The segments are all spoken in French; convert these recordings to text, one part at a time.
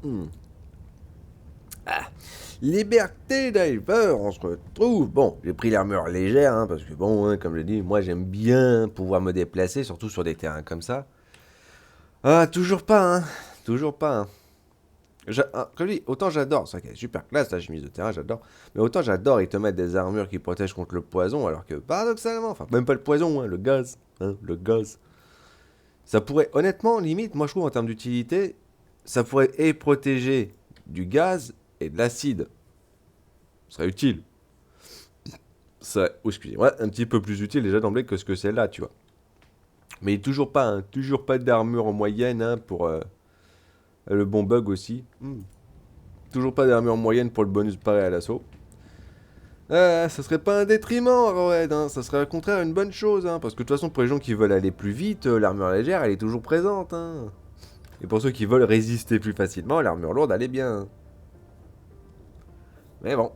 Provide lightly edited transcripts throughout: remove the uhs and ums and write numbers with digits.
Hmm. Ah. Liberté Diver, on se retrouve. Bon, j'ai pris l'armure légère, hein, parce que bon, hein, comme je dis, moi j'aime bien pouvoir me déplacer, surtout sur des terrains comme ça. Ah, toujours pas, hein. Toujours pas, hein. Comme je dis, autant j'adore, c'est vrai qu'elle est super classe la chemise de terrain, j'adore. Mais autant j'adore, ils te mettent des armures qui protègent contre le poison, alors que paradoxalement, enfin, même pas le poison, hein, le gaz. Hein, le gaz. Ça pourrait, honnêtement, limite, moi je trouve en termes d'utilité, ça pourrait et protéger du gaz et de l'acide. Ce serait utile. Ça, oh, excusez-moi, un petit peu plus utile déjà d'emblée que ce que c'est là, tu vois. Mais toujours pas d'armure en moyenne hein, pour le bon bug aussi. Toujours pas d'armure moyenne pour le bonus paré à l'assaut. Ça serait pas un détriment, Arrowhead, hein. Ça serait au contraire une bonne chose, hein, parce que de toute façon, pour les gens qui veulent aller plus vite, l'armure légère, elle est toujours présente, hein. Et pour ceux qui veulent résister plus facilement, l'armure lourde, elle est bien. Mais bon.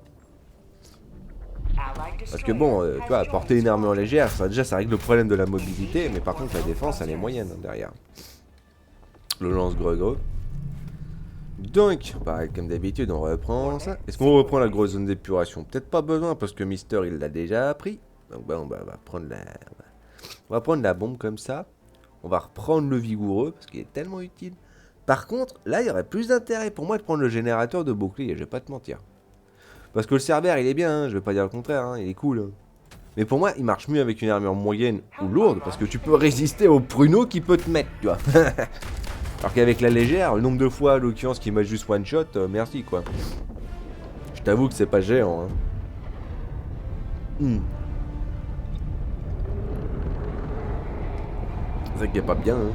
Parce que bon, tu vois, porter une armure légère, ça, déjà, ça règle le problème de la mobilité, mais par contre, la défense, elle est moyenne hein, derrière. Le lance-greux. Donc, pareil, comme d'habitude, on reprend ça. Est-ce qu'on reprend la grosse zone d'épuration? Peut-être pas besoin, parce que Mister, il l'a déjà appris. Donc, bah, on va prendre on va prendre la bombe comme ça. On va reprendre le vigoureux, parce qu'il est tellement utile. Par contre, là, il y aurait plus d'intérêt pour moi de prendre le générateur de bouclier, je vais pas te mentir. Parce que le Cerbère, il est bien, hein, je vais pas dire le contraire, hein, il est cool. Hein. Mais pour moi, il marche mieux avec une armure moyenne ou lourde, parce que tu peux résister au pruneau qui peut te mettre, tu vois. Alors qu'avec la légère, le nombre de fois, l'occurrence, qui m'a juste one shot, merci quoi. Je t'avoue que c'est pas géant. Hein. C'est vrai qu'il est pas bien. Hein.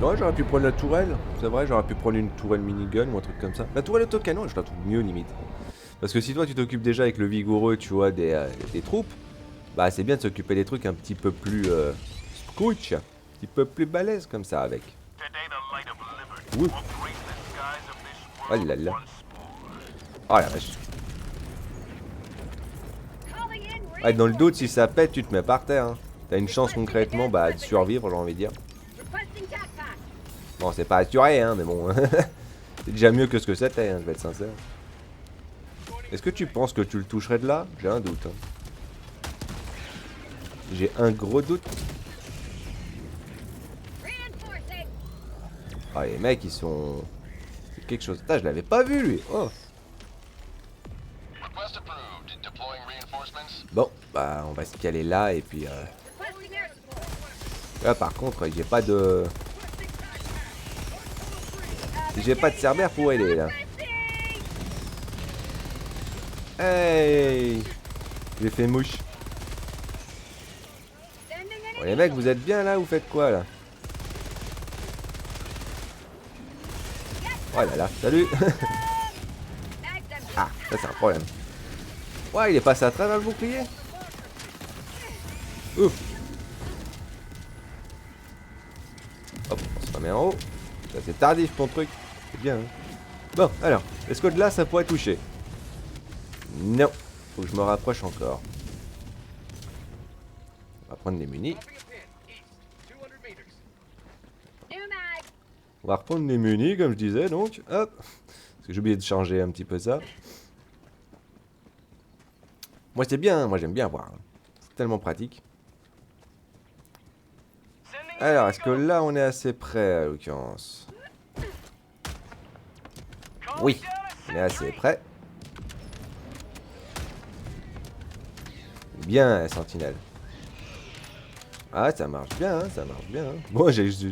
Ouais, j'aurais pu prendre la tourelle. C'est vrai, j'aurais pu prendre une tourelle minigun ou un truc comme ça. La tourelle autocanon, je la trouve mieux limite. Parce que si toi tu t'occupes déjà avec le vigoureux, tu vois, des troupes, bah c'est bien de s'occuper des trucs un petit peu plus scouch, un petit peu plus balèze comme ça avec. Ouh. Oh là là. Oh la vache. Ouais, dans le doute, si ça pète, tu te mets par terre. Hein. T'as une chance concrètement bah, de survivre, j'ai envie de dire. Bon, c'est pas assuré, hein, mais bon. C'est déjà mieux que ce que c'était, hein, je vais être sincère. Est-ce que tu penses que tu le toucherais de là? J'ai un doute. Hein. J'ai un gros doute. Ah, les mecs, ils sont... C'est quelque chose. Putain, je l'avais pas vu, lui. Oh. Bon, bah, on va se caler là, et puis... Là, par contre, j'ai pas de... J'ai pas de cerbère pour aider, là. Hey! J'ai fait mouche. Bon, les mecs, vous êtes bien, là? Vous faites quoi, là? Oh là là, salut! Ah, ça, c'est un problème. Ouais, il est passé à travers le bouclier. Ouf. Hop, on se remet en haut. Ça, c'est tardif ton truc. C'est bien, hein. Bon, alors, est-ce que de là, ça pourrait toucher? Non. Faut que je me rapproche encore. On va prendre les munis. On va reprendre les munis, comme je disais, donc. Hop. Parce que j'ai oublié de changer un petit peu ça. Moi, c'est bien. Moi, j'aime bien voir. C'est tellement pratique. Alors, est-ce que là, on est assez près, à l'occurrence? Oui, on est assez près. Bien, la sentinelle. Ah, ça marche bien, hein, ça marche bien. Hein. Bon, j'ai juste...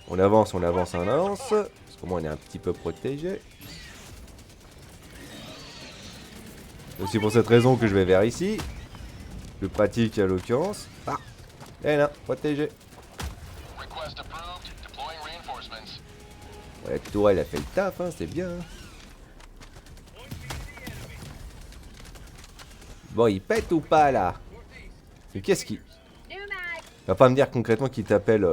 On avance, on avance, on avance. Parce qu'au moins, on est un petit peu protégé. C'est aussi pour cette raison que je vais vers ici. Plus pratique, à l'occurrence. Ah, et là, protégé. Ouais, la tourelle a fait le taf, hein, c'est bien. Hein. Bon, il pète ou pas, là? Mais qu'est-ce qui... Va pas me dire concrètement qu'il t'appelle...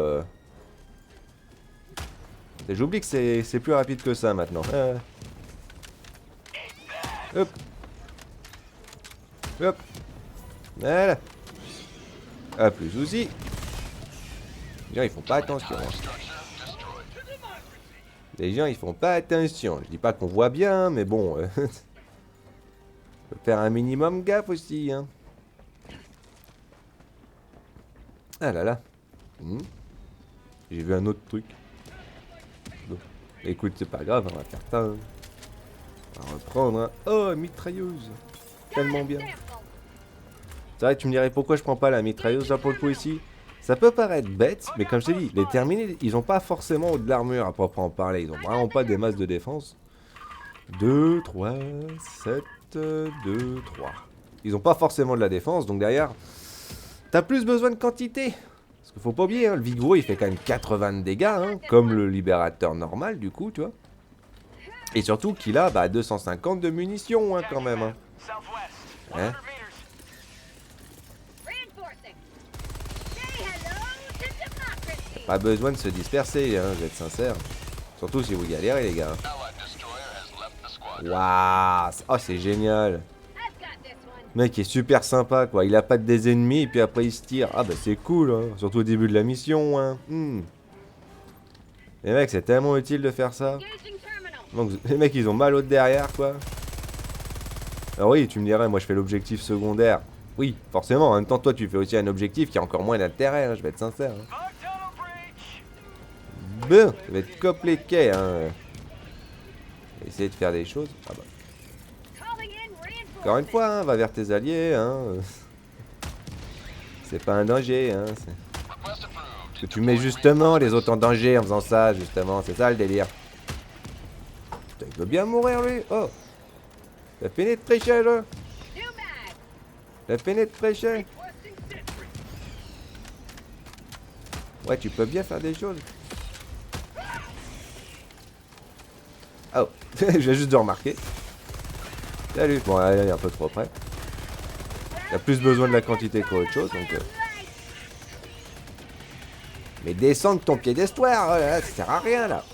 J'oublie que c'est plus rapide que ça, maintenant. Hop. Hop. Voilà. Ah, plus souci. Ils font pas attention. Hein. Les gens, ils font pas attention. Je dis pas qu'on voit bien, mais bon... faut faire un minimum gaffe aussi, hein. Ah là là. J'ai vu un autre truc. Bon. Écoute, c'est pas grave, on va faire ça. Hein. On va reprendre. Hein. Oh, mitrailleuse. Tellement bien. C'est vrai, tu me dirais pourquoi je prends pas la mitrailleuse là pour le coup ici. Ça peut paraître bête, mais comme je t'ai dit, les terminés, ils ont pas forcément de l'armure à proprement parler. Ils ont vraiment pas des masses de défense. 2, 3, 7, 2, 3. Ils ont pas forcément de la défense, donc derrière, t'as plus besoin de quantité. Parce qu'il faut pas oublier, hein, le vigoureux il fait quand même 80 de dégâts, hein, comme le libérateur normal du coup, tu vois. Et surtout qu'il a 250 de munitions hein, quand même. Hein. Pas besoin de se disperser, hein, je vais être sincère. Surtout si vous galérez les gars. Waouh, oh c'est génial. Le mec est super sympa quoi, il a pas des ennemis et puis après il se tire. Ah bah c'est cool, hein. Surtout au début de la mission. Hein. Les mecs c'est tellement utile de faire ça. Donc les mecs ils ont mal au derrière quoi. Alors oui tu me dirais, moi je fais l'objectif secondaire. Oui forcément, en même temps toi tu fais aussi un objectif qui a encore moins d'intérêt, hein, je vais être sincère. Hein. Bon, ça va être cop les quais hein. Essayer de faire des choses. Ah bah. Encore une fois, hein, va vers tes alliés, hein. C'est pas un danger, hein. Parce que tu mets justement les autres en danger en faisant ça, justement. C'est ça le délire. Putain, il veut bien mourir, lui. Oh. T'as fini de tricher, là. T'as fini de tricher. Ouais, tu peux bien faire des choses. Oh. Je viens juste de remarquer. Salut. Bon, elle est un peu trop près. Il a plus besoin de la quantité qu'autre chose, donc... Mais descends de ton piédestal, ça sert à rien, là.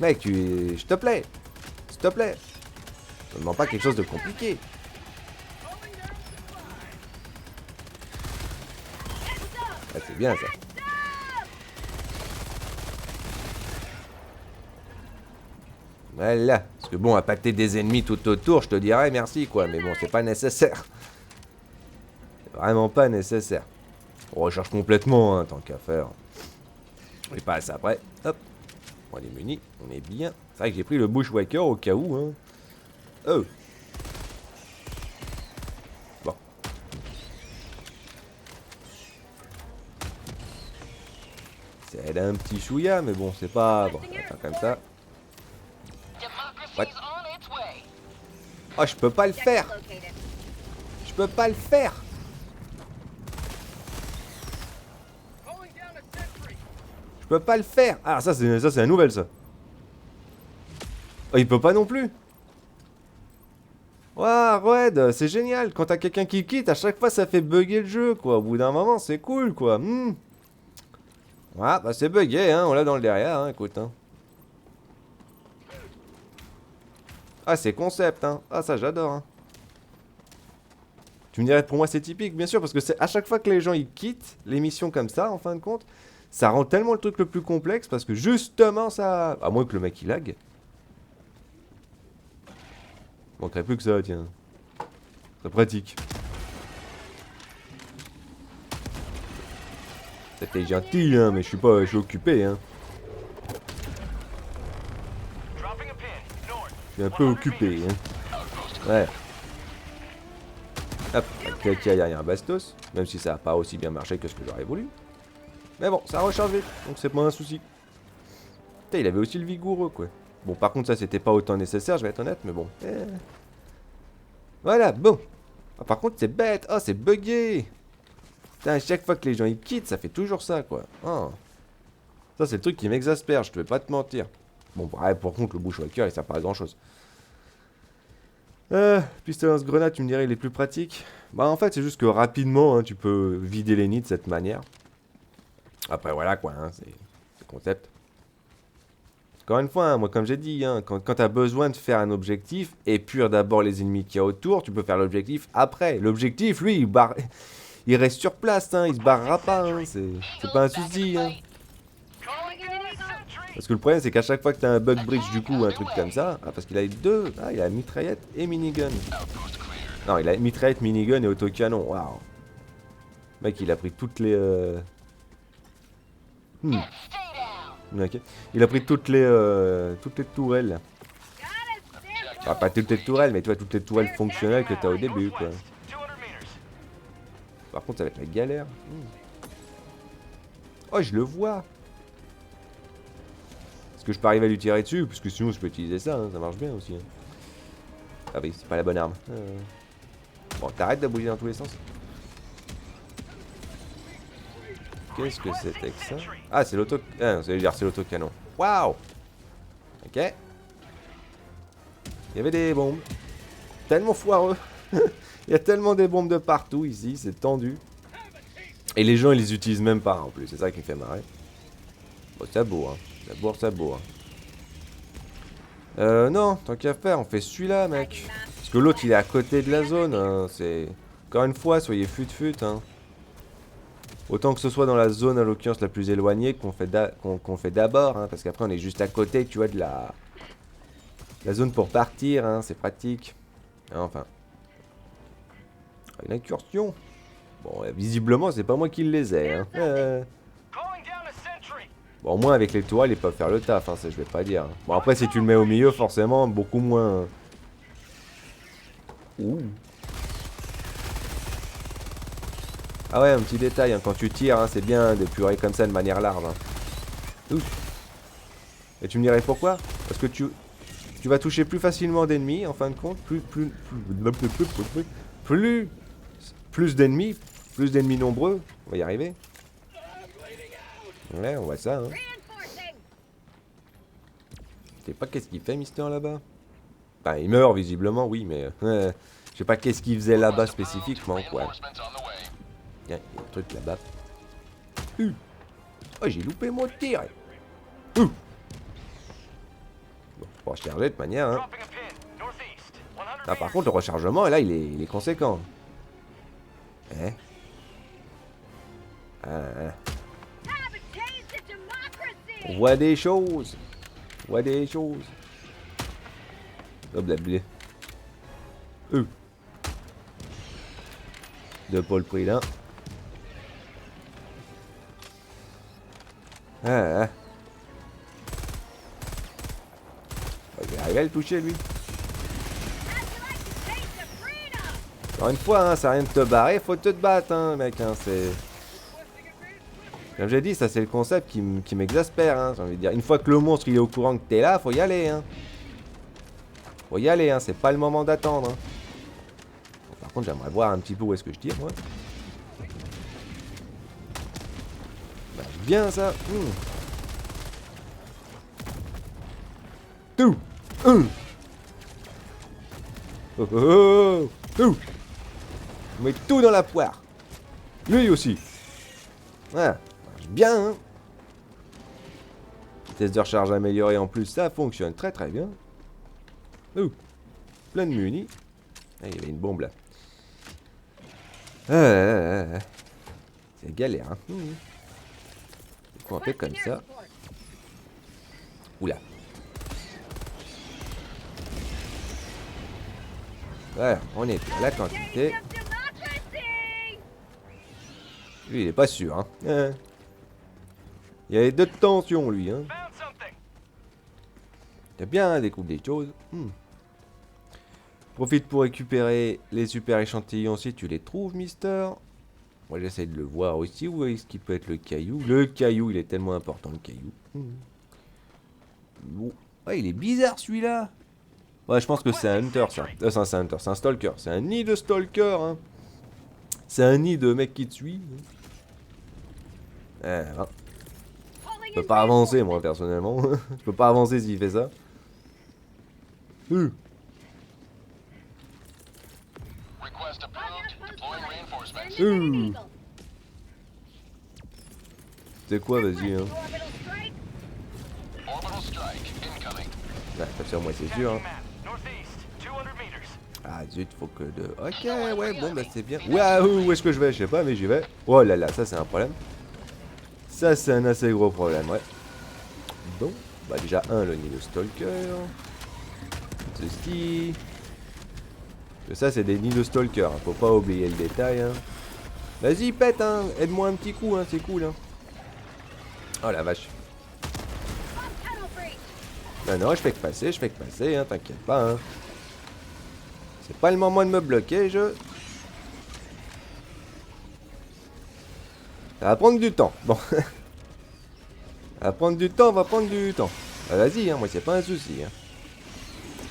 Mec, tu... S'il te plaît. S'il te plaît. Ne me demande pas quelque chose de compliqué. Ah, c'est bien, ça. Voilà. Parce que bon, à pâter des ennemis tout autour, je te dirais merci, quoi. Mais bon, c'est pas nécessaire. C'est vraiment pas nécessaire. On recharge complètement, hein, tant qu'à faire. On est pas à ça après. Hop. On est munis, on est bien. C'est vrai que j'ai pris le Bushwhacker au cas où, hein. Oh. Bon. C'est un petit chouïa, mais bon, c'est pas... Bon, on va faire comme ça. What? Oh, je peux pas le faire. Je peux pas le faire. Je peux pas le faire. Ah, ça c'est la nouvelle, ça. Oh, il peut pas non plus. Waouh, Red, c'est génial. Quand t'as quelqu'un qui quitte, à chaque fois ça fait bugger le jeu, quoi. Au bout d'un moment, c'est cool, quoi. Ah, bah c'est bugué, hein. On l'a dans le derrière, hein. Écoute, hein. Ah, c'est concept, hein. Ah, ça, j'adore, hein. Tu me dirais, pour moi, c'est typique, bien sûr, parce que c'est à chaque fois que les gens, ils quittent les missions comme ça, en fin de compte, ça rend tellement le truc le plus complexe, parce que justement, ça... À moins que le mec, il lag. Manquerait plus que ça, tiens. C'est pratique. C'était gentil, hein, mais je suis occupé, hein. Je suis un peu occupé, hein. Ouais. Hop, ok, il y a un bastos, même si ça n'a pas aussi bien marché que ce que j'aurais voulu. Mais bon, ça recharge vite, donc c'est pas un souci. Putain, il avait aussi le vigoureux, quoi. Bon, par contre, ça, c'était pas autant nécessaire, je vais être honnête, mais bon. Voilà, bon. Ah, par contre, c'est bête. Oh, c'est buggé. Putain, à chaque fois que les gens, ils quittent, ça fait toujours ça, quoi. Oh. Ça, c'est le truc qui m'exaspère, je te vais pas te mentir. Bon, bref, par contre, le Bushwhacker, il sert pas à grand-chose. Pistolet lance-grenade, tu me dirais, il est plus pratique. Bah, en fait, c'est juste que rapidement, hein, tu peux vider les nids de cette manière. Après, voilà, quoi, hein, c'est le concept. Encore une fois, hein, moi, comme j'ai dit, hein, quand tu as besoin de faire un objectif, épure d'abord les ennemis qu'il y a autour, tu peux faire l'objectif après. L'objectif, lui, il reste sur place, hein, il se barrera pas, hein, c'est pas un souci. Hein. Parce que le problème c'est qu'à chaque fois que t'as un bug bridge du coup ou un truc comme ça, ah parce qu'il a deux, ah il a mitraillette et minigun. Non il a mitraillette, minigun et autocanon, waouh. Mec il a pris toutes les... Ok. Il a pris toutes les tourelles. Enfin, pas toutes les tourelles, mais tu vois, toutes les tourelles fonctionnelles que t'as au début, quoi. Par contre, ça va être la galère. Oh, je le vois. Est-ce que je peux arriver à lui tirer dessus? Parce que sinon, je peux utiliser ça, hein, ça marche bien aussi. Hein. Ah oui, c'est pas la bonne arme. Bon, t'arrêtes de bouger dans tous les sens. Qu'est-ce que c'était que ça? Ah, c'est l'auto... Ah, ça veut dire c'est l'autocanon. Waouh! Ok. Il y avait des bombes. Tellement foireux. Il y a tellement des bombes de partout ici, c'est tendu. Et les gens, ils les utilisent même pas en plus, c'est ça qui me fait marrer. Bon, c'est beau, hein. C'est beau, hein. Non, tant qu'à faire, on fait celui-là, mec. Parce que l'autre, il est à côté de la zone, hein. C'est... Encore une fois, soyez fut-fut, hein. Autant que ce soit dans la zone, à l'occurrence, la plus éloignée, qu'on fait d'abord, hein. Parce qu'après, on est juste à côté, tu vois, de la zone pour partir, hein. C'est pratique. Enfin. Une incursion. Bon, visiblement, c'est pas moi qui les ai, hein. Bon, au moins, avec les tourelles, ils peuvent faire le taf, hein, ça, je vais pas dire. Bon, après, si tu le mets au milieu, forcément, beaucoup moins... Ouh. Ah ouais, un petit détail, hein, quand tu tires, hein, c'est bien d'épurer comme ça de manière large. Hein. Ouf. Et tu me dirais pourquoi? Parce que tu vas toucher plus facilement d'ennemis, en fin de compte, plus d'ennemis nombreux, on va y arriver. Ouais, on voit ça, hein. Je sais pas qu'est-ce qu'il fait, Mister, là-bas. Enfin, il meurt, visiblement, oui, mais... je sais pas qu'est-ce qu'il faisait là-bas, spécifiquement, quoi. Tiens, il y a un truc là-bas. Oh, j'ai loupé mon tir. Bon, pour recharger de toute manière, hein. Ah, par contre, le rechargement, là, il est conséquent. Hein? On voit des choses. On voit des choses. Oh, blablabla. De Paul Prélin. Il va arriver à le toucher, lui. Encore une fois, hein, ça sert à rien de te barrer, faut te battre, hein, mec, hein, c'est... Comme j'ai dit, ça c'est le concept qui m'exaspère, hein, j'ai envie de dire. Une fois que le monstre il est au courant que t'es là, faut y aller, hein. Faut y aller, hein, c'est pas le moment d'attendre, hein. Bon, par contre, j'aimerais voir un petit peu où est-ce que je tire, moi. Bah, bien ça. Tout. Oh oh oh. Tout. On met tout dans la poire. Lui aussi. Voilà. Marche bien, hein. Vitesse de recharge améliorée en plus, ça fonctionne très très bien. Ouh. Plein de munis. Ah, il y avait une bombe là. C'est galère, hein. Du coup, on fait comme ça. Oula. Voilà, on est à la quantité. Lui, il est pas sûr, hein. Il y a deux tensions, lui, hein. T'as bien découvert des choses. Profite pour récupérer les super échantillons si tu les trouves, Mister. Moi, j'essaie de le voir aussi. Où est-ce qu'il peut être le caillou? Le caillou, il est tellement important, le caillou. Bon. Ouais, il est bizarre, celui-là. Ouais, je pense que c'est un hunter, ça. C'est un hunter, c'est un stalker. C'est un nid de stalker, hein. C'est un nid de mec qui te suit. Voilà. Je peux pas avancer, moi, personnellement. Je peux pas avancer s'il fait ça. C'est quoi, vas-y, hein. Bah, ça sur moi, c'est sûr, hein. Ah, zut, faut que de... Ok, ouais, bon, bah, c'est bien. Waouh, où est-ce que je vais? Je sais pas, mais j'y vais. Oh là là, ça, c'est un problème. Ça, c'est un assez gros problème, ouais. Bon, bah déjà un, le Nilo Stalker. Ceci. Ça, c'est des Nilo Stalker, hein. Faut pas oublier le détail. Hein. Vas-y, pète, hein. Aide-moi un petit coup, hein. C'est cool, hein. Oh la vache. Non, non, je fais que passer, hein. T'inquiète pas, hein. C'est pas le moment de me bloquer, je... Ça va prendre du temps. Bon. Ça va prendre du temps, on va prendre du temps. Bah, vas-y, hein. Moi, c'est pas un souci, hein.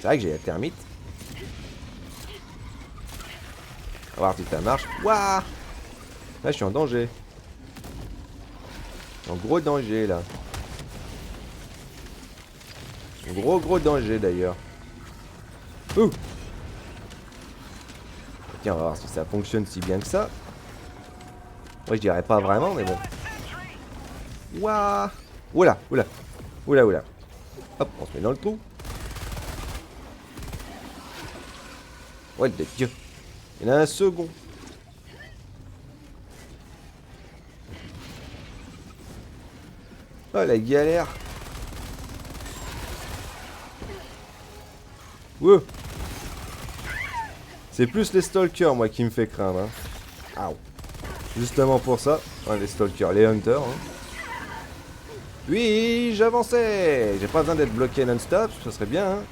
C'est vrai que j'ai la thermite. On va voir si ça marche. Waouh! Là, je suis en danger. En gros danger, là. En gros danger, d'ailleurs. Ouh! Tiens, on va voir si ça fonctionne si bien que ça. Moi, je dirais pas vraiment, mais bon. Waouh! Oula, oula. Oula, oula. Hop, on se met dans le trou. Ouais, de Dieu. Il y en a un second. Oh, la galère. Wow. C'est plus les stalkers, moi, qui me fait craindre. Hein. Aouh. Justement pour ça. Hein, les stalkers, les hunters. Hein. Oui, j'avançais. J'ai pas besoin d'être bloqué non-stop, ça serait bien. Hein.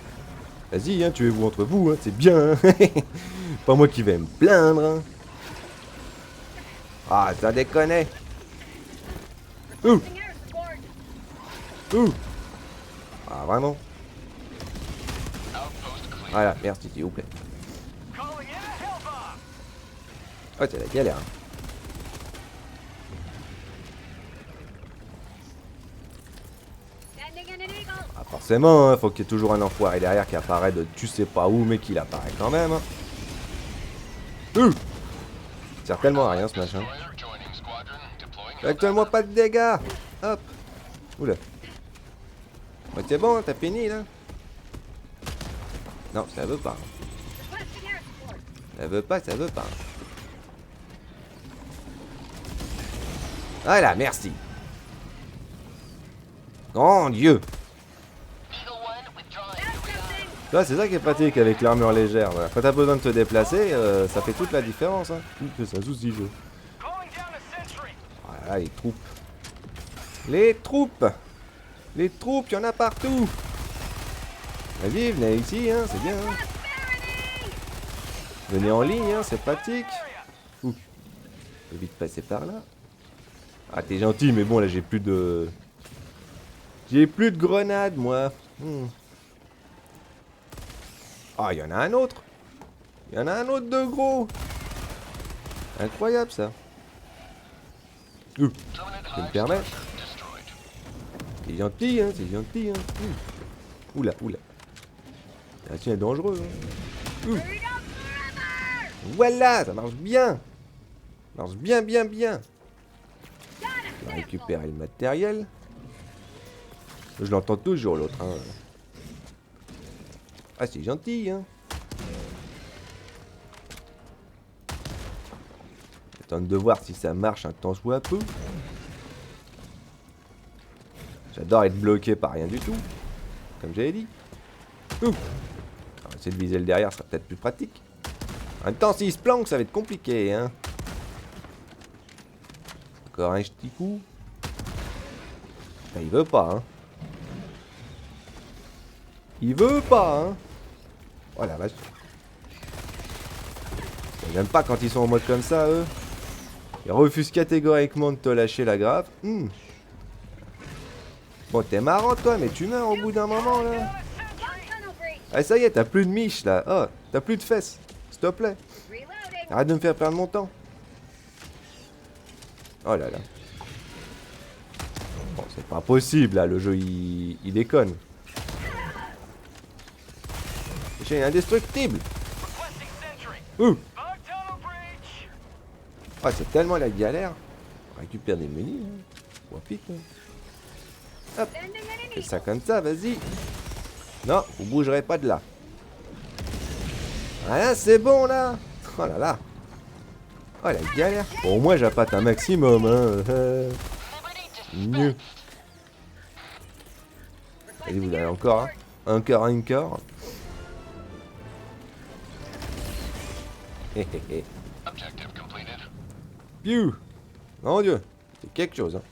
Vas-y, hein, tuez-vous entre vous, hein, c'est bien. Hein. Pas moi qui vais me plaindre. Hein. Ah, ça déconne. Ouh. Ouh. Ah, vraiment. Voilà, merci, s'il vous plaît. Oh, c'est la galère. Hein. Ah, forcément, hein, faut qu'il y ait toujours un enfoiré derrière qui apparaît de tu sais pas où, mais qu'il apparaît quand même. Hein. Certainement rien ce machin. Actuellement pas de dégâts. Hop. Oula. Ouais, c'est bon, t'as fini là. Non, ça veut pas. Ça veut pas, ça veut pas. Voilà, merci. Grand Dieu. Là, c'est ça qui est pratique avec l'armure légère. Voilà. Quand t'as besoin de te déplacer, ça fait toute la différence. Hein. C'est un souci, jeu. Voilà, les troupes. Les troupes. Les troupes, il y en a partout. Vas-y, venez ici, hein, c'est bien. Hein. Venez en ligne, hein, c'est pratique. Ouh. Je vais vite passer par là. Ah, t'es gentil, mais bon, là, j'ai plus de... J'ai plus de grenades, moi. Ah, il y en a un autre. Il y en a un autre de gros. Incroyable, ça. Je me permets. C'est gentil, hein, c'est gentil, hein. Oula, oula. Ah, tiens, dangereux, hein. Voilà, ça marche bien. Ça marche bien, bien, bien. Je vais récupérer le matériel. Je l'entends toujours, l'autre, hein. Ah, c'est gentil, hein. Attends de voir si ça marche un temps soit peu. J'adore être bloqué par rien du tout. Comme j'avais dit. On va essayer de viser le derrière, ça sera peut-être plus pratique. En même temps, s'il se planque, ça va être compliqué, hein. Encore un petit coup. Ah, il veut pas, hein. Il veut pas, hein. Oh la vache. J'aime pas quand ils sont en mode comme ça, eux. Ils refusent catégoriquement de te lâcher la grave. Bon, t'es marrant, toi, mais tu meurs au bout d'un moment, là. Ah, ça y est, t'as plus de miche, là. Oh, t'as plus de fesses. S'il te plaît. Arrête de me faire perdre mon temps. Oh là là. Bon, c'est pas possible, là. Le jeu, il déconne. J'ai indestructible. Ah, c'est tellement la galère. On récupère des menus. Hein. Vite, hein. Hop. Fais ça comme ça, vas-y. Non, vous bougerez pas de là. Voilà, c'est bon, là. Oh là là. Oh, la galère. Bon, au moins, j'appâte un maximum, hein. Mieux. Vas-y, vous avez encore, hein. Encore. Hé hé hé. Piou. Mon Dieu. C'est quelque chose, hein.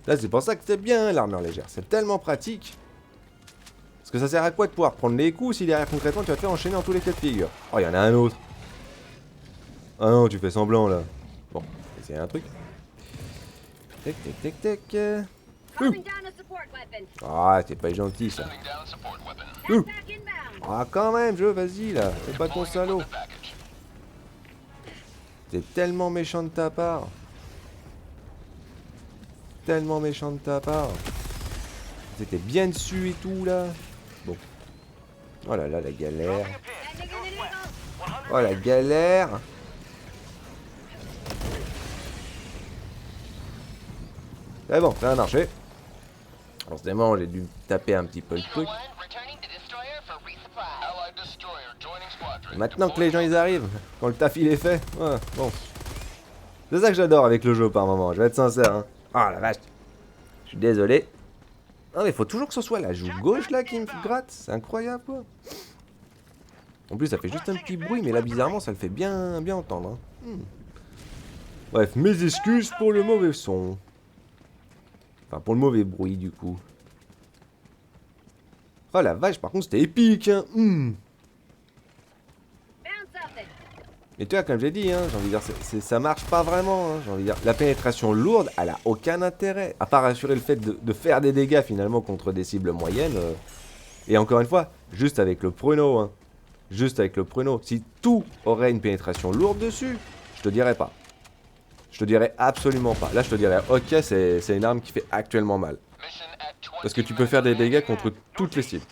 Là, c'est pour ça que c'est bien, l'armure légère. C'est tellement pratique. Parce que ça sert à quoi de pouvoir prendre les coups si derrière, concrètement, tu vas te faire enchaîner dans tous les cas de figure. Oh, il y en a un autre. Ah non, tu fais semblant, là. Bon, essayer un truc. Tac. Ah, c'est pas gentil, ça. Ah, quand même, vas-y, là. Fais pas ton salaud. C'est tellement méchant de ta part. Tellement méchant de ta part. T'étais bien dessus et tout, là. Bon. Oh là là, la galère. Oh, la galère. C'est bon, ça a marché. Forcément, j'ai dû taper un petit peu le truc. Et maintenant que les gens ils arrivent, quand le taf il est fait, ouais, bon. C'est ça que j'adore avec le jeu par moment, je vais être sincère. Hein. Ah la vache. Je suis désolé. Non mais faut toujours que ce soit la joue gauche là qui me gratte, c'est incroyable quoi. En plus ça fait juste un petit bruit, mais là bizarrement ça le fait bien entendre. Hein. Bref, mes excuses pour le mauvais son. Enfin pour le mauvais bruit du coup. Oh la vache, par contre c'était épique hein. Et tu vois, comme j'ai dit, hein, j'ai envie de dire, ça marche pas vraiment. Hein, j'ai envie de dire, la pénétration lourde, elle a aucun intérêt. À part assurer le fait de faire des dégâts finalement contre des cibles moyennes. Et encore une fois, juste avec le pruneau. Hein, juste avec le pruneau. Si tout aurait une pénétration lourde dessus, je te dirais pas. Je te dirais absolument pas. Là, je te dirais, ok, c'est une arme qui fait actuellement mal. Parce que tu peux faire des dégâts contre toutes les cibles.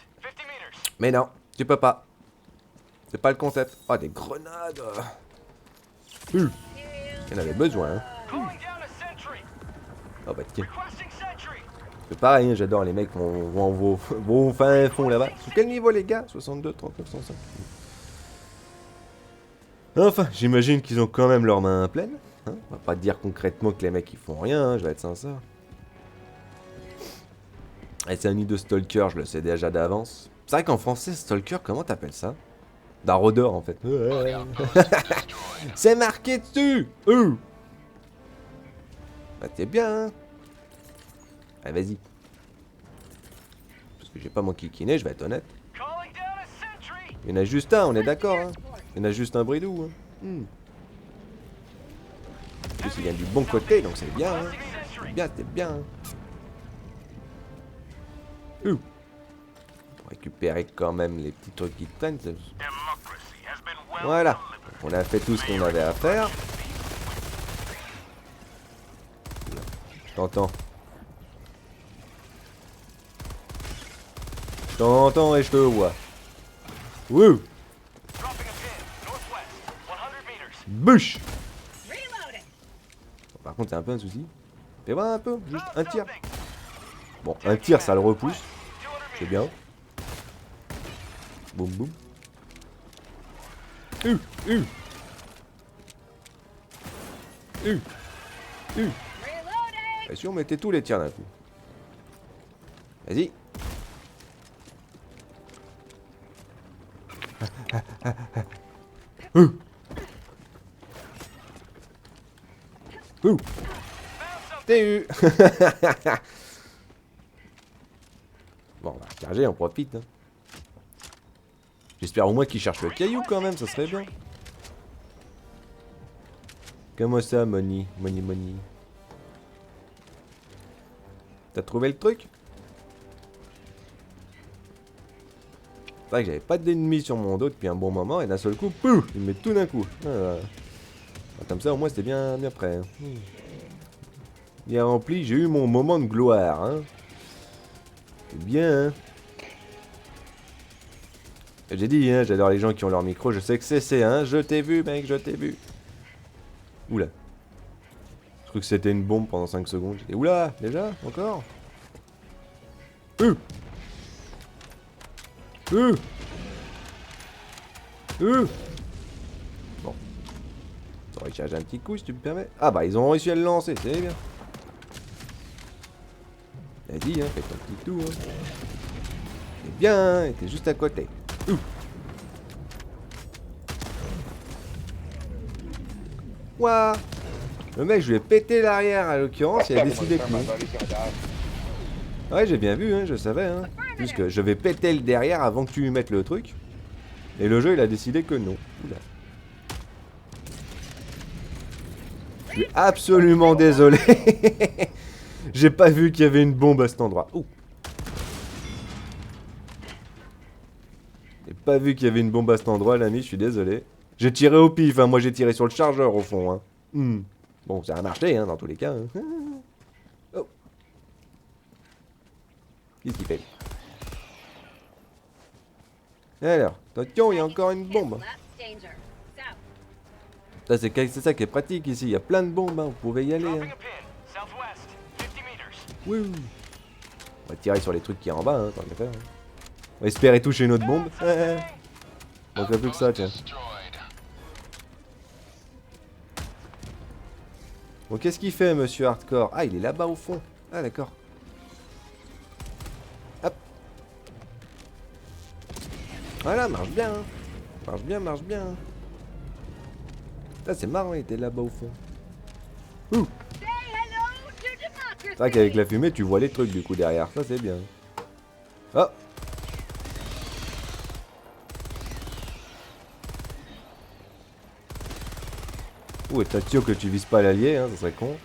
Mais non, tu peux pas. C'est pas le concept. Oh, des grenades. Il y en avait besoin. Hein. Oh bah tiens. C'est pareil, hein, j'adore les mecs qui vont au fin fond là-bas. Sous quel niveau les gars? 62, 39, 105. Enfin, j'imagine qu'ils ont quand même leurs mains pleines. Hein, on va pas dire concrètement que les mecs ils font rien, hein, je vais être sincère. Et c'est un nid de stalker, je le sais déjà d'avance. C'est vrai qu'en français, stalker, comment t'appelles ça? D'un rôdeur en fait. C'est marqué dessus. Bah t'es bien hein. Allez vas-y. Parce que j'ai pas mon kikiné, je vais être honnête. Il y en a juste un, on est d'accord hein. Il y en a juste un bridou hein. En plus il vient du bon côté donc c'est bien hein. C'est bien, t'es bien hein. Pour récupérer quand même les petits trucs qui traînent. Voilà. Donc on a fait tout ce qu'on avait à faire. Je t'entends. Je t'entends et je te vois. Wouh. Bouche. Par contre, c'est un peu un souci. Fais voir un peu, juste un tir. Bon, un tir, ça le repousse. C'est bien. Boum boum. Bien sûr, mettez tous les tirs d'un coup. Vas-y. T'es eu. Bon, on va recharger, on profite. Hein. J'espère au moins qu'il cherche le caillou quand même, ça serait bien. Comment ça, Money? Money. T'as trouvé le truc? C'est vrai que j'avais pas d'ennemis sur mon dos depuis un bon moment et d'un seul coup, pouf, il me met tout d'un coup. Comme ça, au moins, c'était bien prêt. Hein. Bien rempli, j'ai eu mon moment de gloire. Hein. C'est bien, hein. J'ai dit, hein, j'adore les gens qui ont leur micro, je sais que c'est, hein. Je t'ai vu, mec, je t'ai vu. Oula. Je crois que c'était une bombe pendant 5 secondes. J'ai dit, oula, déjà? Encore? Bon. Ça aurait chargé un petit coup si tu me permets. Ah bah ils ont réussi à le lancer, c'est bien. Vas-y, hein, fais ton petit tour. Hein. C'est bien, hein, t'es juste à côté. Ouh. Ouah. Le mec, je lui ai pété l'arrière à l'occurrence, il a décidé que non. Ouais, j'ai bien vu, hein, je savais. Hein. Puisque je vais péter le derrière avant que tu lui mettes le truc. Et le jeu, il a décidé que non. Oula. Je suis absolument désolé. J'ai pas vu qu'il y avait une bombe à cet endroit. Ouh. J'ai pas vu qu'il y avait une bombe à cet endroit, l'ami, je suis désolé. J'ai tiré au pif, hein. Moi j'ai tiré sur le chargeur au fond. Hein. Bon, ça a marché, hein, dans tous les cas. Hein. Oh. Qu'est-ce qu'il fait? Alors, attention, il y a encore une bombe. C'est ça qui est pratique ici, il y a plein de bombes, hein. Vous pouvez y aller. Hein. Oui. On va tirer sur les trucs qui est en bas, hein, tant qu'à faire. Hein. On va espérer toucher une autre bombe. On fait plus que ça, tiens. Bon, qu'est-ce qu'il fait, monsieur Hardcore? Ah, il est là-bas au fond. Ah, d'accord. Hop. Voilà, marche bien. Hein. Marche bien, marche bien. Ah, c'est marrant, il était là-bas au fond. Ouh. C'est vrai qu'avec la fumée, tu vois les trucs du coup derrière. Ça, c'est bien. Oh. Ouh, et t'as sûr que tu vises pas l'allié, hein, ça serait con.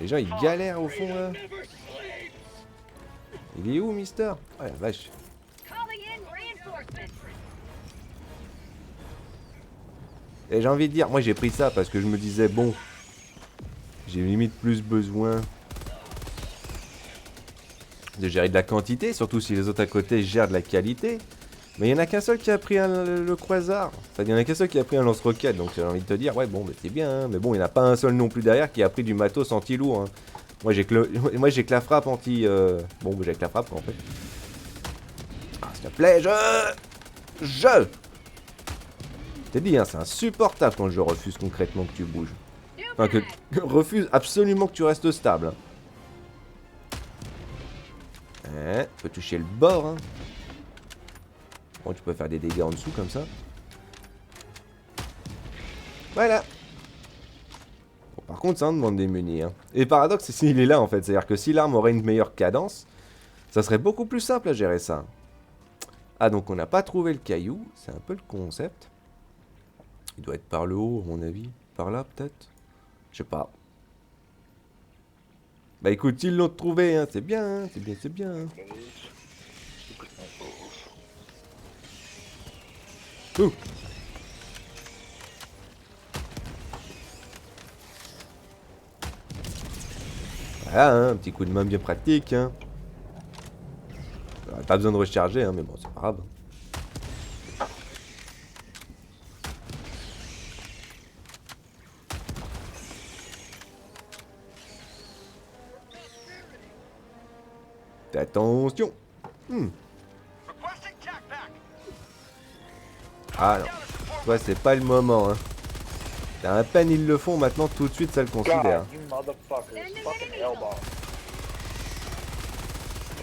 Les gens, ils galèrent au fond, là. Il est où, Mister? Oh la vache. Et j'ai envie de dire, moi j'ai pris ça parce que je me disais, bon, j'ai limite plus besoin de gérer de la quantité, surtout si les autres à côté gèrent de la qualité. Mais il n'y en a qu'un seul qui a pris le croisard. Enfin, il n'y en a qu'un seul qui a pris un lance-roquette, donc j'ai envie de te dire, ouais, bon, bah, c'est bien, hein. Mais bon, il n'y en a pas un seul non plus derrière qui a pris du matos anti-lourd. Hein. Moi j'ai que la frappe anti... Bon, j'ai que la frappe en fait. Ah, s'il te plaît, je t'ai dit, hein, c'est insupportable quand je refuse concrètement que tu bouges. Enfin, que refuse absolument que tu restes stable. Hein, tu peux toucher le bord. Hein. Bon, tu peux faire des dégâts en dessous comme ça. Voilà. Bon, par contre, ça en demande des munis. Hein. Et le paradoxe, c'est s'il est là en fait. C'est-à-dire que si l'arme aurait une meilleure cadence, ça serait beaucoup plus simple à gérer ça. Ah, donc on n'a pas trouvé le caillou. C'est un peu le concept. Il doit être par le haut, à mon avis. Par là, peut-être. Je sais pas. Bah écoute, ils l'ont trouvé, hein. C'est bien, hein. C'est bien, c'est bien. Hein. Ouh. Voilà, hein, un petit coup de main bien pratique. Hein. Pas besoin de recharger, hein, mais bon, c'est pas grave. Attention. Ah non. Toi, c'est pas le moment. Hein. À peine ils le font, maintenant tout de suite ça le considère.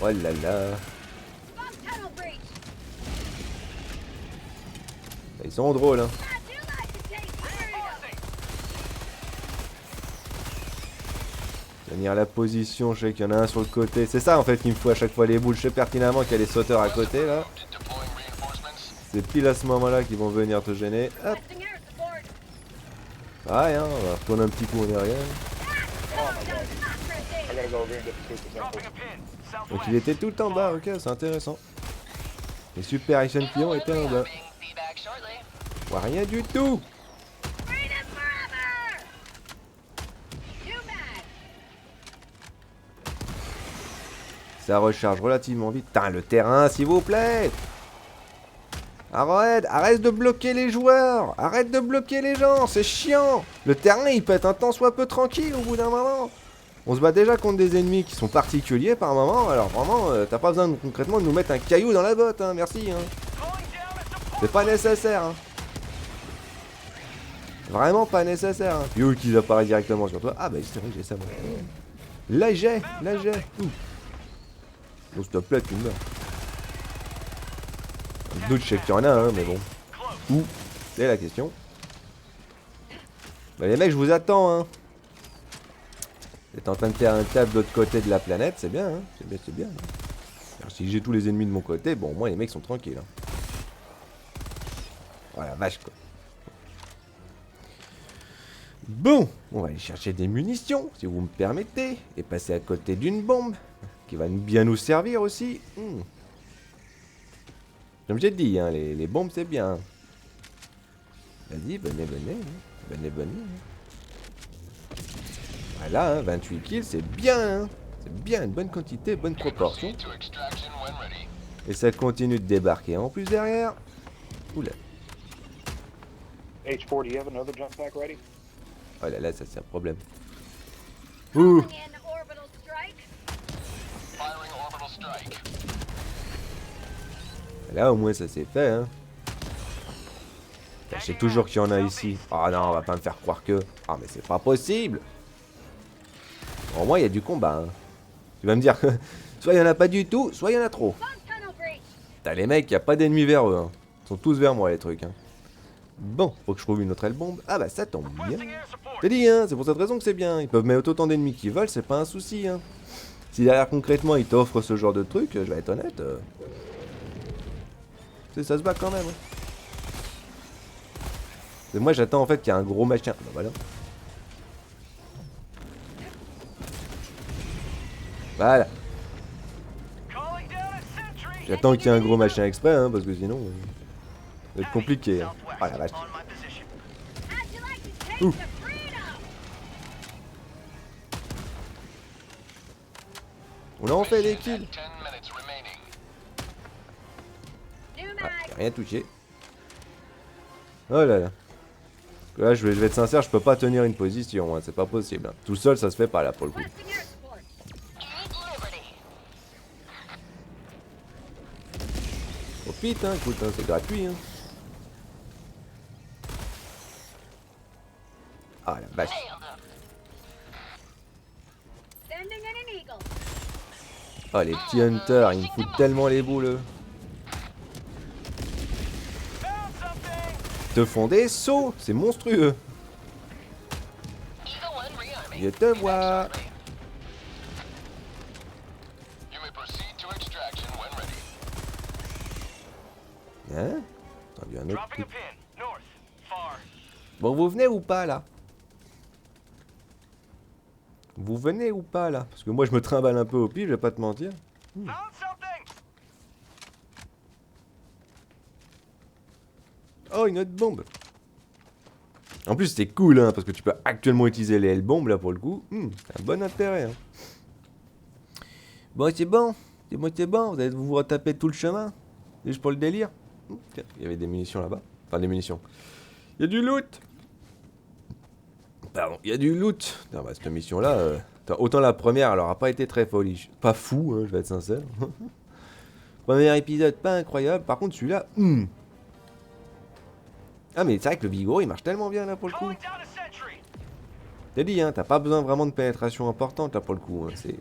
Oh là là. Ils sont drôles, hein. Tenir la position, je sais qu'il y en a un sur le côté. C'est ça en fait qu'il me faut à chaque fois les boules. Je sais pertinemment qu'il y a des sauteurs à côté là. C'est pile à ce moment-là qu'ils vont venir te gêner. Hop. Ah, hein, on va retourner un petit coup en arrière. Donc il était tout en bas, ok, c'est intéressant. Les Super Action Pions étaient en bas. Ouais, rien du tout. Ça recharge relativement vite. Putain, le terrain, s'il vous plaît. Arrête de bloquer les joueurs. Arrête de bloquer les gens, c'est chiant. Le terrain, il peut être un temps soit peu tranquille au bout d'un moment. On se bat déjà contre des ennemis qui sont particuliers par moment. Alors vraiment, t'as pas besoin concrètement de nous mettre un caillou dans la botte, hein. Merci. Hein. C'est pas nécessaire. Hein. Vraiment pas nécessaire. Hein. Puis où qu'ils apparaissent directement sur toi. Ah bah c'est vrai que j'ai ça moi. Là j'ai. Ouh. Bon, s'il te plaît, tu meurs. Le doute, je sais qu'il y en a, hein, mais bon. Où? C'est la question. Bah, les mecs, je vous attends, hein. Vous êtes en train de faire un taf de l'autre côté de la planète, c'est bien, hein. C'est bien. Alors, si j'ai tous les ennemis de mon côté, bon, au moins les mecs sont tranquilles, hein. Voilà, vache, quoi. Bon, on va aller chercher des munitions, si vous me permettez, et passer à côté d'une bombe, qui va bien nous servir aussi. Comme j'ai dit, hein, les bombes, c'est bien. Vas-y, venez. Voilà, hein, 28 kills, c'est bien. Hein. C'est bien, une bonne quantité, bonne proportion. Et ça continue de débarquer en plus derrière. Oula. H4, do you have another jump pack ready? Oh là là, ça c'est un problème. Ouh. Là au moins ça c'est fait, hein. Je sais toujours qu'il y en a ici. Ah non, on va pas me faire croire que... Ah mais c'est pas possible. Au moins il y a du combat, hein. Tu vas me dire que soit il y en a pas du tout, soit il y en a trop. T'as les mecs, il y a pas d'ennemis vers eux, hein. Ils sont tous vers moi les trucs, hein. Bon, faut que je trouve une autre bombe. Ah bah ça tombe bien. T'as dit, hein, c'est pour cette raison que c'est bien. Ils peuvent mettre autant d'ennemis qu'ils veulent, c'est pas un souci, hein. Si derrière concrètement ils t'offrent ce genre de truc, je vais être honnête. Ça se bat quand même. Hein. Et moi j'attends en fait qu'il y a un gros machin. Bah voilà. Voilà. J'attends qu'il y ait un gros machin exprès, hein, parce que sinon... ça va être compliqué. Hein. Oh la vache. Ouh. On a en fait des kills. Ah, j'ai rien touché. Oh là là. Là, je vais être sincère, je peux pas tenir une position, hein, c'est pas possible. Hein. Tout seul, ça se fait pas là pour le coup. Profite, hein, écoute, hein, c'est gratuit. Hein. Ah la vache. Oh les petits hunters, ils me foutent tellement les boules. Ils te font des sauts, c'est monstrueux. Je te vois. Hein? Attends, il y a un autre truc. Bon, vous venez ou pas là? Vous venez ou pas là? Parce que moi je me trimballe un peu au pif, je vais pas te mentir. Oh, une autre bombe. En plus c'est cool hein, parce que tu peux actuellement utiliser les L-bombes là pour le coup. C'est un bon intérêt. Hein. Bon, c'est bon. C'est bon. Vous allez vous retaper tout le chemin. Juste pour le délire. Tiens, il y avait des munitions là-bas. Enfin des munitions. Il y a du loot. Pardon, il y a du loot. Non, bah, cette mission-là, autant la première, elle aura pas été très folie. Pas fou, hein, je vais être sincère. Premier épisode, pas incroyable. Par contre, celui-là, Ah, mais c'est vrai que le Vigoro, il marche tellement bien, là, pour le coup. T'as dit, hein, t'as pas besoin vraiment de pénétration importante, là, pour le coup. Hein, c'est...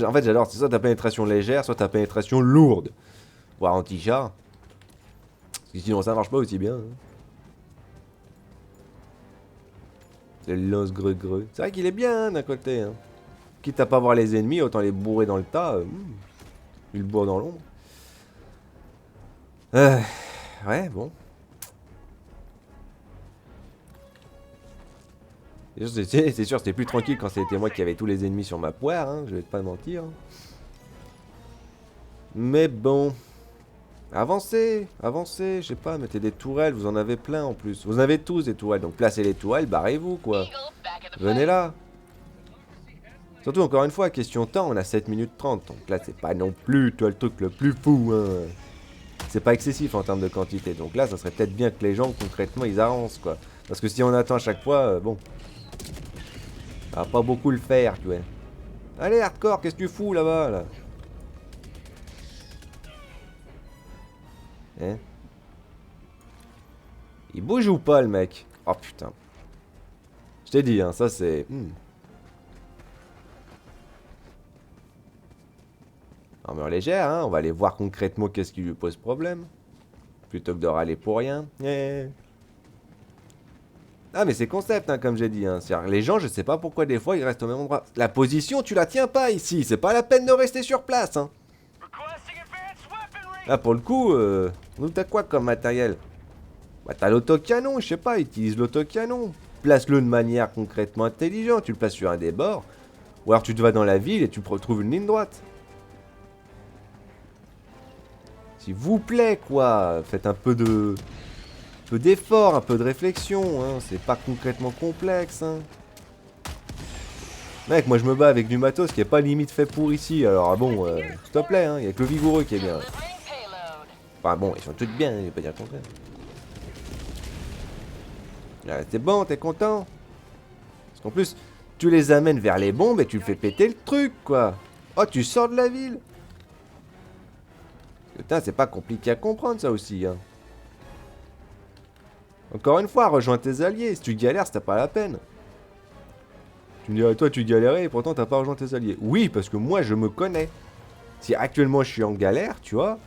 en fait, j'adore, c'est soit ta pénétration légère, soit ta pénétration lourde. Voire anti-char. Parce que sinon, ça marche pas aussi bien. Hein. Le lance-greux-greux. C'est vrai qu'il est bien hein, d'un côté. Hein. Quitte à pas voir les ennemis, autant les bourrer dans le tas. Il le bourre dans l'ombre. Ouais, bon. C'est sûr, c'était plus tranquille quand c'était moi qui avais tous les ennemis sur ma poire. Hein, je vais pas mentir. Mais bon. Avancez, avancez. Je sais pas, mettez des tourelles. Vous en avez plein en plus. Vous en avez tous des tourelles. Donc placez les tourelles, barrez-vous quoi. Venez là. Surtout, encore une fois, question temps, on a 7 minutes 30. Donc là, c'est pas non plus, toi, le truc le plus fou. Hein. C'est pas excessif en termes de quantité. Donc là, ça serait peut-être bien que les gens, concrètement, ils avancent, quoi. Parce que si on attend à chaque fois, bon. Ça va pas beaucoup le faire, tu vois. Allez, hardcore, qu'est-ce que tu fous là-bas, là? Hein? Il bouge ou pas, le mec? Oh, putain. Je t'ai dit, hein, ça, c'est... Armure légère, hein. On va aller voir concrètement qu'est-ce qui lui pose problème. Plutôt que de râler pour rien. Ah mais c'est concept, hein, comme j'ai dit. Hein. C'est-à-dire, les gens, je sais pas pourquoi des fois ils restent au même endroit. La position, tu la tiens pas ici. C'est pas la peine de rester sur place. Hein. Là pour le coup, nous t'as quoi comme matériel? Bah t'as l'autocanon, je sais pas, utilise l'autocanon. Place-le de manière concrètement intelligente. Tu le places sur un des bords. Ou alors tu te vas dans la ville et tu retrouves une ligne droite. S'il vous plaît, quoi. Faites un peu d'effort, un peu de réflexion. Hein. C'est pas concrètement complexe. Hein. Mec, moi je me bats avec du matos qui est pas limite fait pour ici. Alors bon, s'il te plaît, hein. Y a que le vigoureux qui est bien. Enfin bon, ils sont tous bien, je vais pas dire le contraire. Ah, t'es bon, t'es content? Parce qu'en plus, tu les amènes vers les bombes et tu fais péter le truc, quoi. Oh, tu sors de la ville. Putain, c'est pas compliqué à comprendre, ça aussi, hein. Encore une fois, rejoins tes alliés. Si tu galères, c'est pas la peine. Tu me dirais, toi, tu galérais et pourtant, t'as pas rejoint tes alliés. Oui, parce que moi, je me connais. Si actuellement, je suis en galère, tu vois,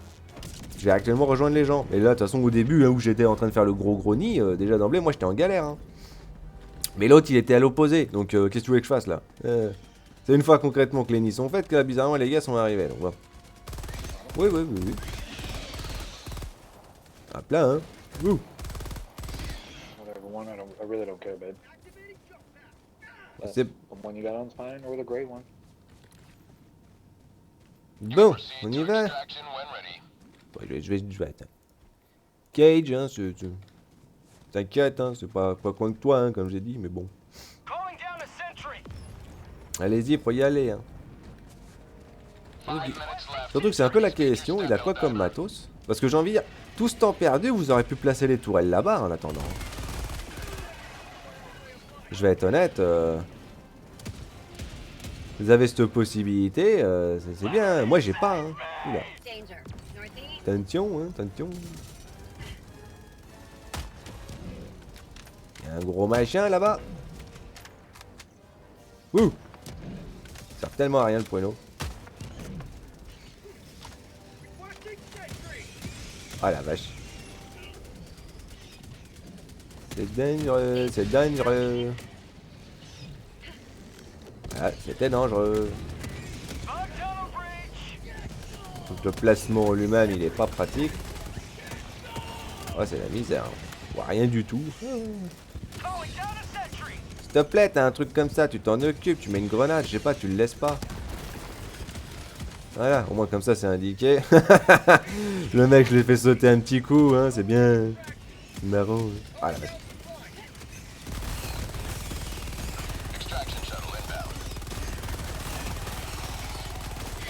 je vais actuellement rejoindre les gens. Et là, de toute façon, au début, hein, où j'étais en train de faire le gros nid, déjà d'emblée, moi, j'étais en galère, hein. Mais l'autre, il était à l'opposé. Donc, qu'est-ce que tu veux que je fasse, là? C'est une fois concrètement que les nids sont faites que, là, bizarrement, les gars sont arrivés. Donc, voilà. Oui. Hop là, hein. Ouh. Whatever one, I really don't care, babe. C'est The one you got on's fine, or the gray one. bon, on y va. Bon, je vais attends. Cage, hein, t'inquiète, hein, c'est pas contre toi, hein, comme j'ai dit, mais bon. Allez-y, faut y aller, hein. Surtout que c'est un peu la question, il a quoi comme matos? Parce que j'ai envie de dire, tout ce temps perdu, vous aurez pu placer les tourelles là-bas en attendant. Je vais être honnête, vous avez cette possibilité, c'est bien. Moi j'ai pas, hein. Oula. Attention, hein, attention. Il y a un gros machin là-bas. Ouh. Ça sert tellement à rien le poineau. Ah la vache. C'est dangereux, c'est dangereux. Ah, c'était dangereux. Donc le placement en lui-même, il est pas pratique. Oh, c'est la misère. On voit rien du tout. S'il te plaît, t'as un truc comme ça, tu t'en occupes, tu mets une grenade, je sais pas, tu le laisses pas. Voilà, au moins comme ça c'est indiqué. Le mec, je l'ai fait sauter un petit coup, hein, c'est bien marrant. Ah la vache.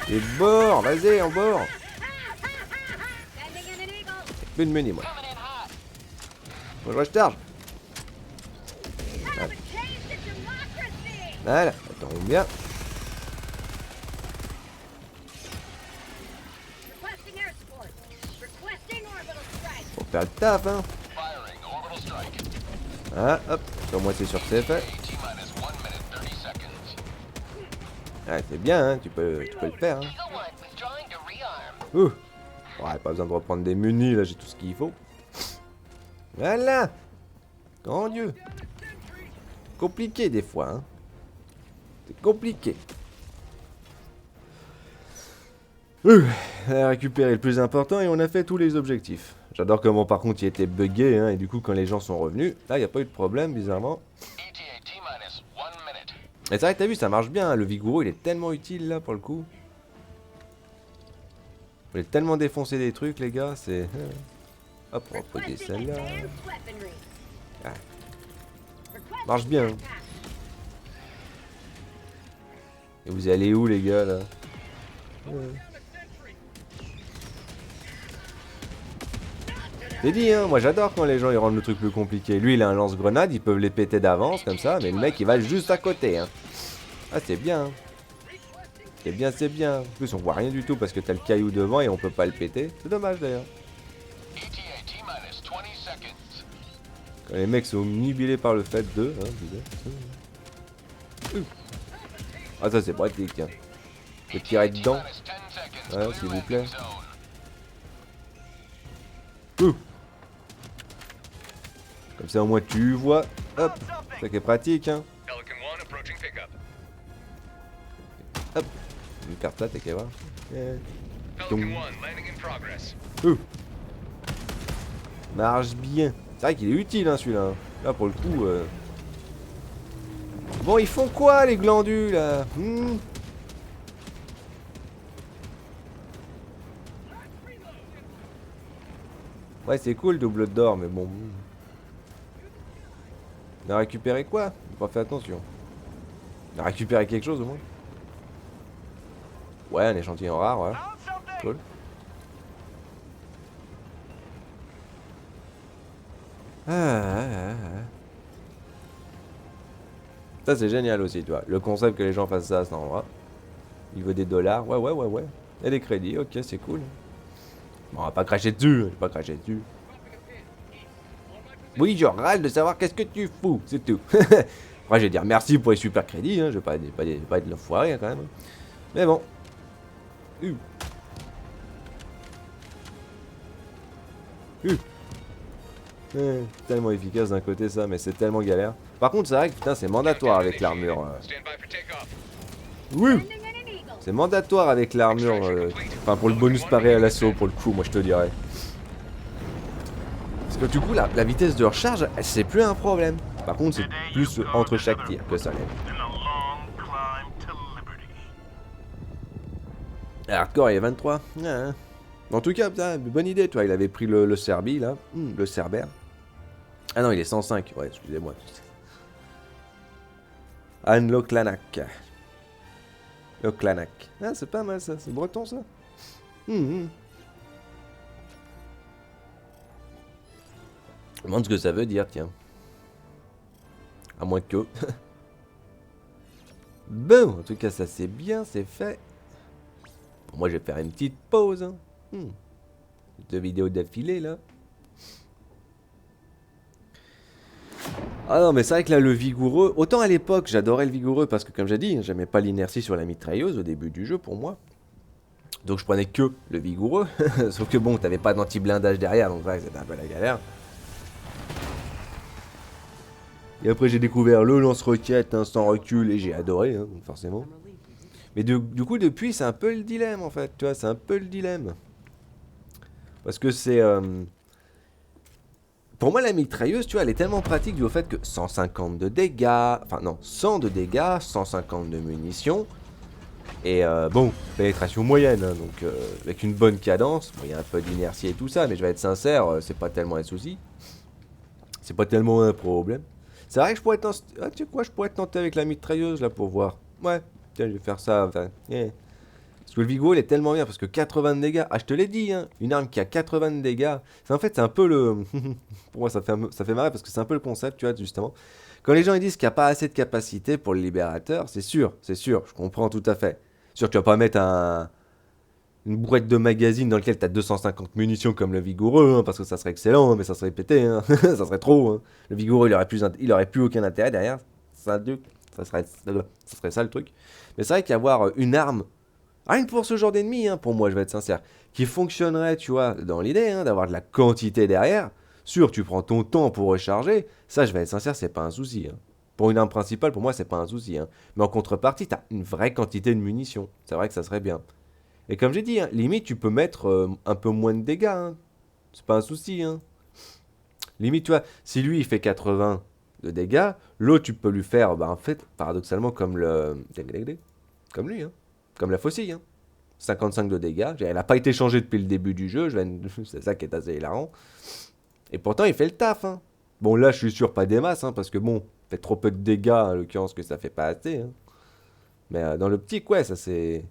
Et bord, vas-y, en bord. Plus de menu, moi. Bon, je recharge. Voilà, ça tombe bien. Faut faire le taf, hein. Ah, hop, au moins c'est sûr que c'est fait. Ah, c'est bien, hein, tu peux le faire. Hein. Ouh. Ouais, pas besoin de reprendre des munis, là j'ai tout ce qu'il faut. Voilà. Grand Dieu. Compliqué des fois, hein. C'est compliqué. On a récupéré le plus important et on a fait tous les objectifs. J'adore comment par contre il était bugué, hein, et du coup quand les gens sont revenus, là il n'y a pas eu de problème bizarrement. Et c'est vrai que t'as vu, ça marche bien, hein. Le vigoureux il est tellement utile là pour le coup. Vous voulez tellement défoncer des trucs les gars, c'est... Hop, on va poser celle-là. Ah. Marche bien. Hein. Et vous allez où les gars là? J'ai dit hein, moi j'adore quand les gens ils rendent le truc plus compliqué. Lui il a un lance-grenade, ils peuvent les péter d'avance comme ça, mais le mec il va juste à côté hein. Ah c'est bien hein. C'est bien, c'est bien. En plus on voit rien du tout parce que t'as le caillou devant et on peut pas le péter. C'est dommage d'ailleurs. Quand les mecs sont omnibilés par le fait de... Hein, ah ça c'est pratique tiens. Je vais tirer dedans. Ouais, s'il vous plaît. Ouh. Comme ça au moins tu vois. Hop. Ça qui est pratique hein. Hop. Une carte là, t'es qu'à voir. Ouh. Marche bien. C'est vrai qu'il est utile hein celui-là. Hein. Là pour le coup. Bon ils font quoi les glandus là Ouais c'est cool double d'or mais bon. On a récupéré quoi? J'ai pas fait attention. On a récupéré quelque chose au moins. Ouais un échantillon rare ouais. Cool. Ah. Ça c'est génial aussi, tu vois. Le concept que les gens fassent ça à cet endroit. Il veut des dollars. Ouais. Et des crédits, ok, c'est cool. Bon, on va pas cracher dessus, j'ai pas craché dessus. Oui, je râle de savoir qu'est-ce que tu fous, c'est tout. Moi, je vais dire merci pour les super crédits, hein. Je vais pas être l'enfoiré hein, quand même. Mais bon. Tellement efficace d'un côté ça, mais c'est tellement galère. Par contre, c'est vrai que putain, c'est mandatoire avec l'armure. Oui. C'est mandatoire avec l'armure. Enfin, pour le bonus paré à l'assaut, pour le coup, moi je te dirais. Parce que du coup, la vitesse de recharge, c'est plus un problème. Par contre, c'est plus entre chaque tir que ça l'est. Hardcore, il est 23. Ah. En tout cas, putain, bonne idée, toi. Il avait pris le Serbi, là. Le Cerbère. Ah non, il est 105. Ouais, excusez-moi. Anne Loklanak. Loklanak. Ah, c'est pas mal, ça. C'est breton, ça. Je me demande ce que ça veut dire, tiens. À moins que... Bon, en tout cas, ça c'est bien, c'est fait. Moi, je vais faire une petite pause. Hein. 2 vidéos d'affilée, là. Ah non, mais c'est vrai que là, le vigoureux... Autant à l'époque, j'adorais le vigoureux parce que, comme j'ai dit, j'aimais pas l'inertie sur la mitrailleuse au début du jeu, pour moi. Donc, je prenais que le vigoureux. Sauf que, bon, t'avais pas d'anti-blindage derrière, donc ouais, c'était un peu la galère. Et après, j'ai découvert le lance-roquette hein, sans recul et j'ai adoré, hein, forcément. Mais du coup, depuis, c'est un peu le dilemme, en fait. Tu vois, c'est un peu le dilemme. Parce que c'est... Pour moi, la mitrailleuse, tu vois, elle est tellement pratique du fait que 150 de dégâts... Enfin, non, 100 de dégâts, 150 de munitions. Et bon, pénétration moyenne, hein, donc avec une bonne cadence. Bon, il y a un peu d'inertie et tout ça, mais je vais être sincère, c'est pas tellement un souci. C'est pas tellement un problème. C'est vrai que je pourrais tenter... Ah, tu sais quoi, je pourrais tenter avec la mitrailleuse, là, pour voir. Ouais, tiens, je vais faire ça. Enfin, yeah. Parce que le Vigo, il est tellement bien, parce que 80 de dégâts... Ah, je te l'ai dit, hein, une arme qui a 80 de dégâts... En fait, c'est un peu le... Pour moi, ça fait marrer, parce que c'est un peu le concept, tu vois, justement. Quand les gens ils disent qu'il n'y a pas assez de capacité pour le libérateur, c'est sûr, je comprends tout à fait. Sûr, tu vas pas mettre une boîte de magazine dans laquelle tu as 250 munitions comme le vigoureux, hein, parce que ça serait excellent, mais ça serait pété, hein. Ça serait trop. Hein. Le vigoureux, il aurait plus aucun intérêt derrière. Ça serait ça le truc. Mais c'est vrai qu'avoir une arme, rien que pour ce genre d'ennemi, hein, pour moi, je vais être sincère, qui fonctionnerait, tu vois, dans l'idée, hein, d'avoir de la quantité derrière. Sûr, tu prends ton temps pour recharger. Ça, je vais être sincère, c'est pas un souci. Hein. Pour une arme principale, pour moi, c'est pas un souci. Hein. Mais en contrepartie, tu as une vraie quantité de munitions. C'est vrai que ça serait bien. Et comme j'ai dit, hein, limite, tu peux mettre un peu moins de dégâts. Hein. C'est pas un souci. Hein. Limite, tu vois, si lui, il fait 80 de dégâts, l'autre, tu peux lui faire, bah, en fait, paradoxalement, comme comme lui, hein. Comme la faucille. Hein. 55 de dégâts. Elle n'a pas été changée depuis le début du jeu. C'est ça qui est assez hilarant. Et pourtant, il fait le taf. Hein. Bon, là, je suis sûr, pas des masses, hein, parce que bon, fait trop peu de dégâts, en l'occurrence, que ça fait pas assez. Hein. Mais dans l'optique, ouais, ça c'est...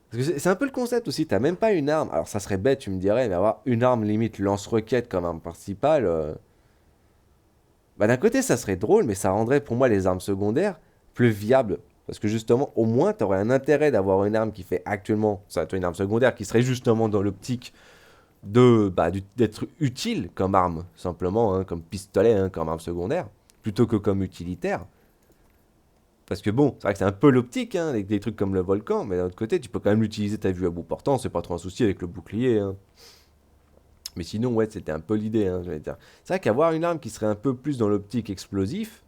Parce que c'est un peu le concept aussi, t'as même pas une arme. Alors ça serait bête, tu me dirais, mais avoir une arme limite lance-roquette comme arme principale... Bah d'un côté, ça serait drôle, mais ça rendrait pour moi les armes secondaires plus viables. Parce que justement, au moins, t'aurais un intérêt d'avoir une arme qui fait actuellement... Ça, une arme secondaire qui serait justement dans l'optique d'être utile comme arme, simplement, hein, comme pistolet, hein, comme arme secondaire, plutôt que comme utilitaire. Parce que bon, c'est vrai que c'est un peu l'optique, hein, avec des trucs comme le volcan, mais d'un autre côté, tu peux quand même l'utiliser ta vue à bout portant, c'est pas trop un souci avec le bouclier, hein. Mais sinon, ouais, c'était un peu l'idée, hein, j'allais dire. C'est vrai qu'avoir une arme qui serait un peu plus dans l'optique explosif,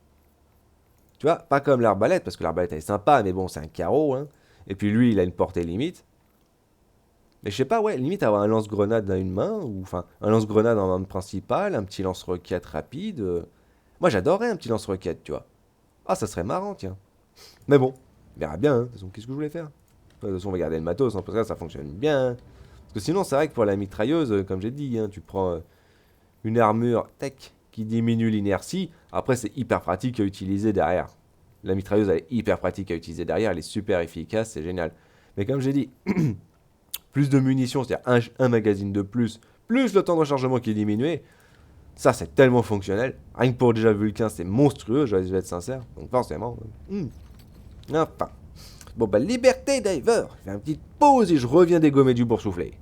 tu vois, pas comme l'arbalète, parce que l'arbalète elle est sympa, mais bon, c'est un carreau, hein. Et puis lui, il a une portée limite. Mais je sais pas, ouais, limite avoir un lance-grenade dans une main, ou enfin, un lance-grenade en arme principale, un petit lance-roquette rapide. Moi, j'adorerais un petit lance-roquette, tu vois. Ah, ça serait marrant, tiens. Mais bon, on verra bien, hein. De toute façon, qu'est-ce que je voulais faire? De toute façon, on va garder le matos, hein, parce que là, ça fonctionne bien, hein. Parce que sinon, c'est vrai que pour la mitrailleuse, comme j'ai dit, hein, tu prends une armure tech qui diminue l'inertie. Après, c'est hyper pratique à utiliser derrière. La mitrailleuse, elle est hyper pratique à utiliser derrière, elle est super efficace, c'est génial. Mais comme j'ai dit, plus de munitions, c'est-à-dire un magazine de plus, plus le temps de rechargement qui est diminué, ça c'est tellement fonctionnel. Rien que pour déjà Vulcain, c'est monstrueux, je vais être sincère. Donc forcément. Enfin. Bon bah liberté diver. Je fais une petite pause et je reviens dégommer du boursouflé.